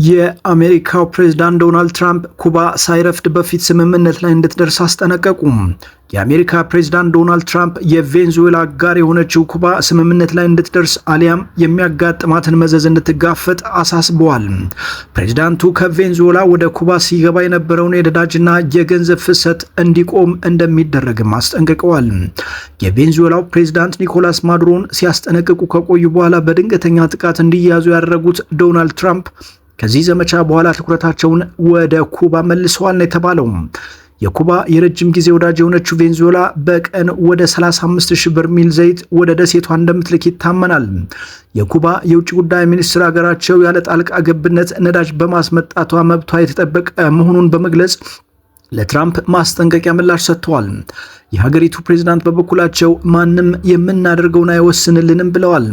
የአሜሪካው ፕሬዝዳንት ዶናልድ ትራምፕ ኩባ ሳይረፍድ በፊት ስምምነት ላይ እንድትደርስ አስጠነቀቁ። የአሜሪካ ፕሬዝዳንት ዶናልድ ትራምፕ የቬንዙዌላ አጋር የሆነችው ኩባ ስምምነት ላይ እንድትደርስ አሊያም የሚያጋጥማትን መዘዝ እንድትጋፈጥ አሳስበዋል። ፕሬዝዳንቱ ከቬንዙዌላ ወደ ኩባ ሲገባ የነበረውን የነዳጅና የገንዘብ ፍሰት እንዲቆም እንደሚደረግም አስጠንቅቀዋል። የቬንዙዌላው ፕሬዝዳንት ኒኮላስ ማዱሮን ሲያስጠነቅቁ ከቆዩ በኋላ በድንገተኛ ጥቃት እንዲያዙ ያደረጉት ዶናልድ ትራምፕ ከዚህ ዘመቻ በኋላ ትኩረታቸውን ወደ ኩባ መልሰዋል ነው የተባለው። የኩባ የረጅም ጊዜ ወዳጅ የሆነችው ቬንዙዌላ በቀን ወደ 35,000 በርሜል ዘይት ወደ ደሴቷ እንደምትልክ ይታመናል። የኩባ የውጭ ጉዳይ ሚኒስትር ሀገራቸው ያለ ጣልቃ ገብነት ነዳጅ በማስመጣቷ መብቷ የተጠበቀ መሆኑን በመግለጽ ለትራምፕ ማስጠንቀቂያ ምላሽ ሰጥተዋል። የሀገሪቱ ፕሬዝዳንት በበኩላቸው ማንም የምናደርገውን አይወስንልንም ብለዋል።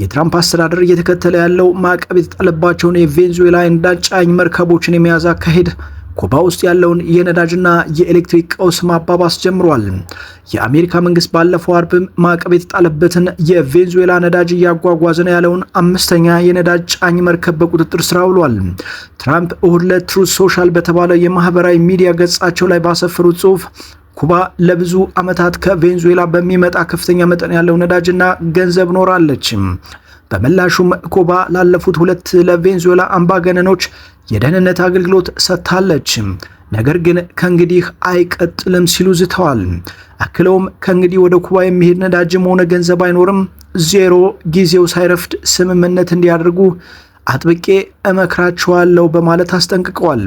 የትራምፕ አስተዳደር እየተከተለ ያለው ማዕቀብ የተጣለባቸውን የቬንዙዌላ የነዳጅ ጫኝ መርከቦችን የመያዝ አካሄድ ኩባ ውስጥ ያለውን የነዳጅና የኤሌክትሪክ ቀውስ ማባባስ ጀምሯል። የአሜሪካ መንግስት ባለፈው አርብ ማዕቀብ የተጣለበትን የቬንዙዌላ ነዳጅ እያጓጓዘ ነው ያለውን አምስተኛ የነዳጅ ጫኝ መርከብ በቁጥጥር ስር አውሏል። ትራምፕ እሁድ ዕለት ትሩዝ ሶሻል በተባለው የማህበራዊ ሚዲያ ገጻቸው ላይ ባሰፈሩት ጽሑፍ ኩባ ለብዙ ዓመታት ከቬንዙዌላ በሚመጣ ከፍተኛ መጠን ያለው ነዳጅና ገንዘብ ኖራለች። በምላሹም ኩባ ላለፉት ሁለት ለቬንዙዌላ አምባገነኖች የደህንነት አገልግሎት ሰጥታለች፣ ነገር ግን ከእንግዲህ አይቀጥልም ሲሉ ዝተዋል። አክለውም ከእንግዲህ ወደ ኩባ የሚሄድ ነዳጅም ሆነ ገንዘብ አይኖርም፣ ዜሮ ጊዜው ሳይረፍድ ስምምነት እንዲያደርጉ አጥብቄ እመክራቸዋለሁ በማለት አስጠንቅቀዋል።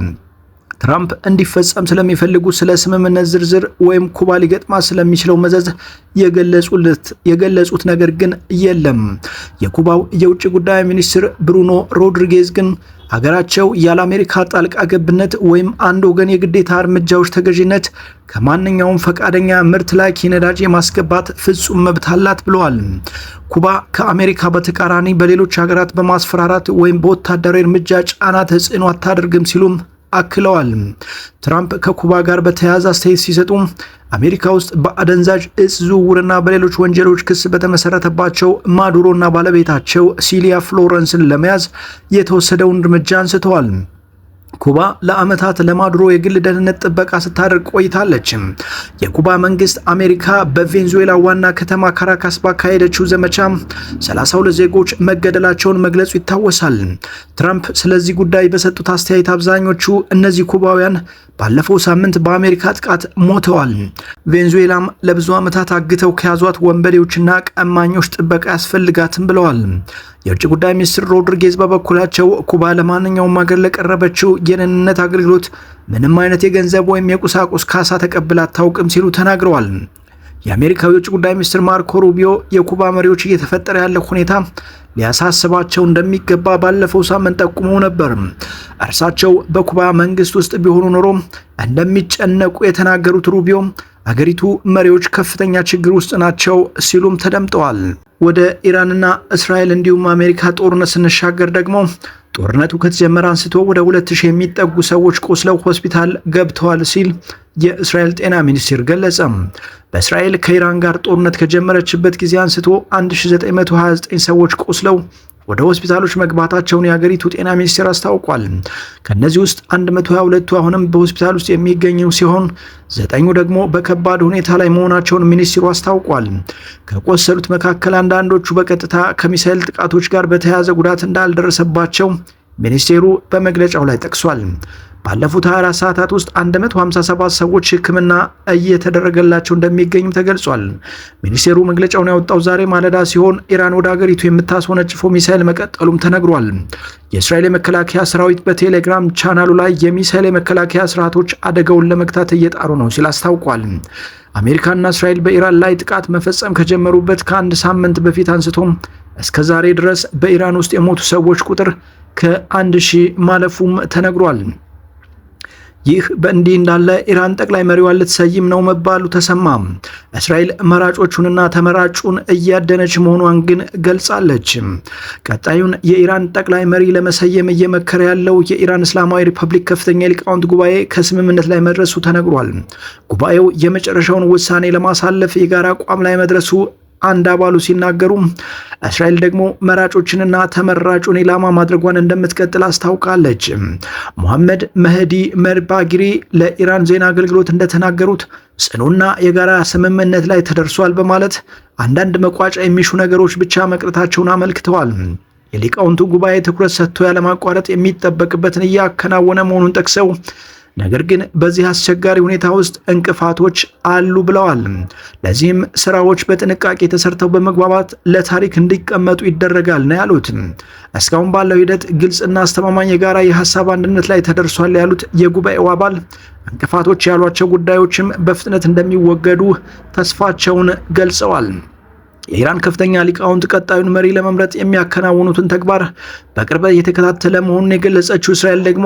ትራምፕ እንዲፈጸም ስለሚፈልጉ ስለ ስምምነት ዝርዝር ወይም ኩባ ሊገጥማ ስለሚችለው መዘዝ የገለጹት ነገር ግን የለም። የኩባው የውጭ ጉዳይ ሚኒስትር ብሩኖ ሮድሪጌዝ ግን ሀገራቸው ያለ አሜሪካ ጣልቃ ገብነት ወይም አንድ ወገን የግዴታ እርምጃዎች ተገዥነት ከማንኛውም ፈቃደኛ ምርት ላኪ ነዳጅ የማስገባት ፍጹም መብት አላት ብለዋል። ኩባ ከአሜሪካ በተቃራኒ በሌሎች ሀገራት በማስፈራራት ወይም በወታደራዊ እርምጃ ጫና ተጽዕኖ አታደርግም ሲሉም አክለዋል። ትራምፕ ከኩባ ጋር በተያያዘ አስተያየት ሲሰጡ አሜሪካ ውስጥ በአደንዛዥ እጽ ዝውውርና በሌሎች ወንጀሎች ክስ በተመሰረተባቸው ማዱሮና ባለቤታቸው ሲሊያ ፍሎረንስን ለመያዝ የተወሰደውን እርምጃ አንስተዋል። ኩባ ለዓመታት ለማዱሮ የግል ደህንነት ጥበቃ ስታደርግ ቆይታለች። የኩባ መንግስት አሜሪካ በቬንዙዌላ ዋና ከተማ ካራካስ ባካሄደችው ዘመቻ 32 ዜጎች መገደላቸውን መግለጹ ይታወሳል። ትራምፕ ስለዚህ ጉዳይ በሰጡት አስተያየት አብዛኞቹ እነዚህ ኩባውያን ባለፈው ሳምንት በአሜሪካ ጥቃት ሞተዋል፣ ቬንዙዌላም ለብዙ ዓመታት አግተው ከያዟት ወንበዴዎችና ቀማኞች ጥበቃ ያስፈልጋትም ብለዋል። የውጭ ጉዳይ ሚኒስትር ሮድሪጌዝ በበኩላቸው ኩባ ለማንኛውም ሀገር ለቀረበችው የደህንነት አገልግሎት ምንም አይነት የገንዘብ ወይም የቁሳቁስ ካሳ ተቀብላ አታውቅም ሲሉ ተናግረዋል። የአሜሪካው የውጭ ጉዳይ ሚኒስትር ማርኮ ሩቢዮ የኩባ መሪዎች እየተፈጠረ ያለው ሁኔታ ሊያሳስባቸው እንደሚገባ ባለፈው ሳምንት ጠቁመው ነበር። እርሳቸው በኩባ መንግስት ውስጥ ቢሆኑ ኖሮ እንደሚጨነቁ የተናገሩት ሩቢዮ አገሪቱ መሪዎች ከፍተኛ ችግር ውስጥ ናቸው ሲሉም ተደምጠዋል። ወደ ኢራንና እስራኤል እንዲሁም አሜሪካ ጦርነት ስንሻገር ደግሞ ጦርነቱ ከተጀመረ አንስቶ ወደ 2000 የሚጠጉ ሰዎች ቆስለው ሆስፒታል ገብተዋል ሲል የእስራኤል ጤና ሚኒስቴር ገለጸ። በእስራኤል ከኢራን ጋር ጦርነት ከጀመረችበት ጊዜ አንስቶ 1929 ሰዎች ቆስለው ወደ ሆስፒታሎች መግባታቸውን የሀገሪቱ ጤና ሚኒስቴር አስታውቋል። ከነዚህ ውስጥ 122ቱ አሁንም በሆስፒታል ውስጥ የሚገኙ ሲሆን 9ኙ ደግሞ በከባድ ሁኔታ ላይ መሆናቸውን ሚኒስቴሩ አስታውቋል። ከቆሰሉት መካከል አንዳንዶቹ በቀጥታ ከሚሳኤል ጥቃቶች ጋር በተያያዘ ጉዳት እንዳልደረሰባቸው ሚኒስቴሩ በመግለጫው ላይ ጠቅሷል። ባለፉት 24 ሰዓታት ውስጥ 157 ሰዎች ሕክምና እየተደረገላቸው እንደሚገኙ ተገልጿል። ሚኒስቴሩ መግለጫውን ያወጣው ዛሬ ማለዳ ሲሆን ኢራን ወደ ሀገሪቱ የምታስወነጭፈው ሚሳኤል መቀጠሉም ተነግሯል። የእስራኤል የመከላከያ ሰራዊት በቴሌግራም ቻናሉ ላይ የሚሳኤል የመከላከያ ስርዓቶች አደጋውን ለመግታት እየጣሩ ነው ሲል አስታውቋል። አሜሪካና እስራኤል በኢራን ላይ ጥቃት መፈጸም ከጀመሩበት ከአንድ ሳምንት በፊት አንስቶ እስከ ዛሬ ድረስ በኢራን ውስጥ የሞቱ ሰዎች ቁጥር ከ1000 ማለፉም ተነግሯል። ይህ በእንዲህ እንዳለ ኢራን ጠቅላይ መሪዋን ልትሰይም ነው መባሉ ተሰማ። እስራኤል መራጮቹንና ተመራጩን እያደነች መሆኗን ግን ገልጻለች። ቀጣዩን የኢራን ጠቅላይ መሪ ለመሰየም እየመከረ ያለው የኢራን እስላማዊ ሪፐብሊክ ከፍተኛ ሊቃውንት ጉባኤ ከስምምነት ላይ መድረሱ ተነግሯል። ጉባኤው የመጨረሻውን ውሳኔ ለማሳለፍ የጋራ አቋም ላይ መድረሱ አንድ አባሉ ሲናገሩ እስራኤል ደግሞ መራጮችንና ተመራጩን ኢላማ ማድረጓን እንደምትቀጥል አስታውቃለች። ሙሐመድ መህዲ መርባጊሪ ለኢራን ዜና አገልግሎት እንደተናገሩት ጽኑና የጋራ ስምምነት ላይ ተደርሷል በማለት አንዳንድ መቋጫ የሚሹ ነገሮች ብቻ መቅረታቸውን አመልክተዋል። የሊቃውንቱ ጉባኤ ትኩረት ሰጥቶ ያለማቋረጥ የሚጠበቅበትን እያከናወነ መሆኑን ጠቅሰው ነገር ግን በዚህ አስቸጋሪ ሁኔታ ውስጥ እንቅፋቶች አሉ ብለዋል። ለዚህም ስራዎች በጥንቃቄ ተሰርተው በመግባባት ለታሪክ እንዲቀመጡ ይደረጋል ነው ያሉት። እስካሁን ባለው ሂደት ግልጽና አስተማማኝ የጋራ የሀሳብ አንድነት ላይ ተደርሷል ያሉት የጉባኤው አባል እንቅፋቶች ያሏቸው ጉዳዮችም በፍጥነት እንደሚወገዱ ተስፋቸውን ገልጸዋል። የኢራን ከፍተኛ ሊቃውንት ቀጣዩን መሪ ለመምረጥ የሚያከናውኑትን ተግባር በቅርበት የተከታተለ መሆኑን የገለጸችው እስራኤል ደግሞ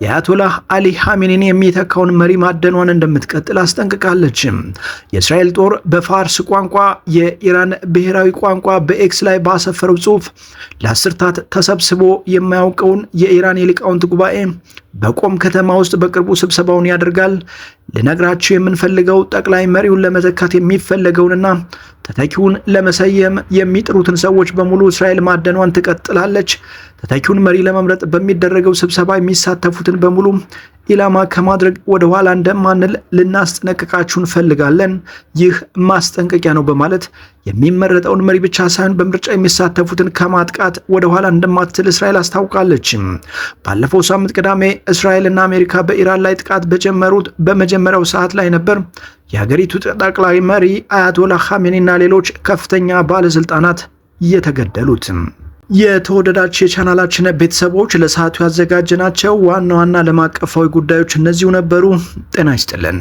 የአያቶላህ አሊ ኻሜኒን የሚተካውን መሪ ማደኗን እንደምትቀጥል አስጠንቅቃለች። የእስራኤል ጦር በፋርስ ቋንቋ የኢራን ብሔራዊ ቋንቋ በኤክስ ላይ ባሰፈረው ጽሑፍ ለአስርታት ተሰብስቦ የማያውቀውን የኢራን የሊቃውንት ጉባኤ በቆም ከተማ ውስጥ በቅርቡ ስብሰባውን ያደርጋል። ልነግራችሁ የምንፈልገው ጠቅላይ መሪውን ለመተካት የሚፈለገውንና ተተኪውን ለመሰየም የሚጥሩትን ሰዎች በሙሉ እስራኤል ማደኗን ትቀጥላለች። ተተኪውን መሪ ለመምረጥ በሚደረገው ስብሰባ የሚሳተፉትን በሙሉ ኢላማ ከማድረግ ወደ ኋላ እንደማንል ልናስጠነቅቃችሁ እንፈልጋለን። ይህ ማስጠንቀቂያ ነው በማለት የሚመረጠውን መሪ ብቻ ሳይሆን በምርጫ የሚሳተፉትን ከማጥቃት ወደ ኋላ እንደማትል እስራኤል አስታውቃለች። ባለፈው ሳምንት ቅዳሜ እስራኤልና አሜሪካ በኢራን ላይ ጥቃት በጀመሩት በመጀመሪያው ሰዓት ላይ ነበር የሀገሪቱ ጠቅላይ መሪ አያቶላ ኻሜኒና ሌሎች ከፍተኛ ባለስልጣናት የተገደሉት። የተወደዳችሁ የቻናላችን ቤተሰቦች ለሰዓቱ ያዘጋጀናቸው ዋና ዋና ዓለም አቀፋዊ ጉዳዮች እነዚሁ ነበሩ። ጤና ይስጥልን።